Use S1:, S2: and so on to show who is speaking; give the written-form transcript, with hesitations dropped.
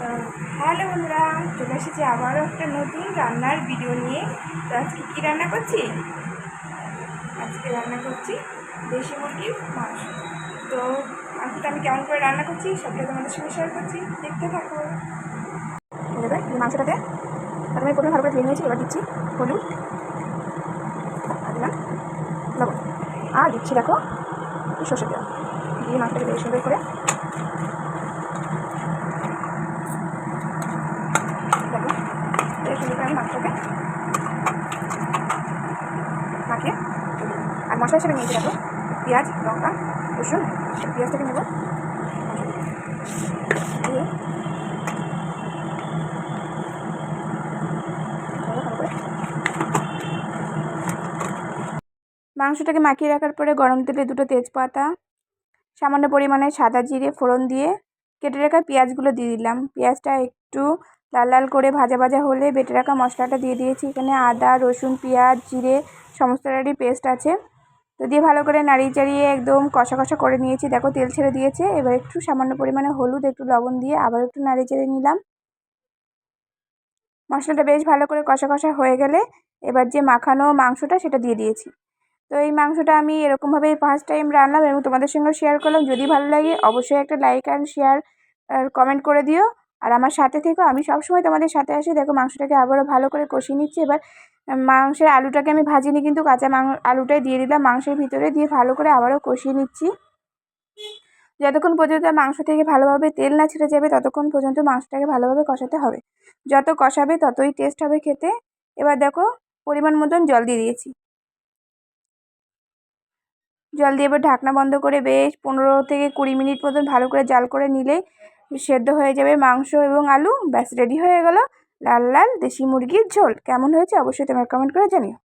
S1: তো হ্যালো বন্ধুরা, চলে এসেছি আবারও একটা নতুন রান্নার ভিডিও নিয়ে। তো আজকে কী রান্না করছি? আজকে রান্না করছি দেশি মুরগির মাংস। তো মাংসটা আমি কেমন করে রান্না করছি সবটা তোমাদের সঙ্গে শেয়ার করছি, দেখতে থাকো। এবার এই মাংসটাতে প্রথমে ভালো করে ধুয়ে নিয়েছি। এবার দিচ্ছি হলুদ, আর দিলাম লবণ, আর দিচ্ছি দেখো সর্ষে তেল দিয়ে মাংসটাকে বেশ সুন্দর করে আমি মাংসটাকে মাখিয়ে আর মশলা হিসেবে নিয়েছি দেখো পেঁয়াজ, লঙ্কা, রসুন। পেঁয়াজটাকে নেব দিয়ে মাংসটাকে মাখিয়ে রাখার পরে গরম তেলে দুটো তেজপাতা, সামান্য পরিমাণে সাদা জিরে ফোড়ন দিয়ে কেটে রাখা পেঁয়াজগুলো দিয়ে দিলাম। পেঁয়াজটা একটু লাল লাল করে ভাজা ভাজা হলে বেটে রাখা মশলাটা দিয়ে দিয়েছি। এখানে আদা, রসুন, পেঁয়াজ, জিরে সমস্তটারই পেস্ট আছে। তো দিয়ে ভালো করে নাড়িয়ে চাড়িয়ে একদম কষা কষা করে নিয়েছি। দেখো তেল ছেড়ে দিয়েছে। এবার একটু সামান্য পরিমাণে হলুদ, একটু লবণ দিয়ে আবার একটু নাড়িয়ে চাড়িয়ে নিলাম। মশলাটা বেশ ভালো করে কষা কষা হয়ে গেলে এবার যে মাখানো মাংসটা সেটা দিয়ে দিয়েছি। তো এই মাংসটা আমি এরকমভাবেই ফার্স্ট টাইম রান্নাম এবং তোমাদের সঙ্গেও শেয়ার করলাম। যদি ভালো লাগে অবশ্যই একটা লাইক অ্যান্ড শেয়ার আর কমেন্ট করে দিও। আর আমার সাথে থেকো, আমি সবসময় তোমাদের সাথে আসি। দেখো মাংসটাকে আবারও ভালো করে কষিয়ে নিচ্ছি। এবার মাংসের আলুটাকে আমি ভাজিনি, কিন্তু কাঁচা আলুটাই দিয়ে দিলাম মাংসের ভিতরে, দিয়ে ভালো করে আবারও কষিয়ে নিচ্ছি। যতক্ষণ পর্যন্ত মাংস থেকে ভালোভাবে তেল না ছেড়ে যাবে ততক্ষণ পর্যন্ত মাংসটাকে ভালোভাবে কষাতে হবে। যত কষাবে ততই টেস্ট হবে খেতে। এবার দেখো পরিমাণ মতন জল দিয়ে দিয়েছি। জল দিয়ে এবার ঢাকনা বন্ধ করে বেশ 15 থেকে 20 মিনিট মতন ভালো করে জাল করে নিলেই সেদ্ধ হয়ে যাবে মাংস এবং আলু। ব্যাস রেডি হয়ে গেল লাল লাল দেশি মুরগির ঝোল। কেমন হয়েছে অবশ্যই তোমরা কমেন্ট করে জানিও।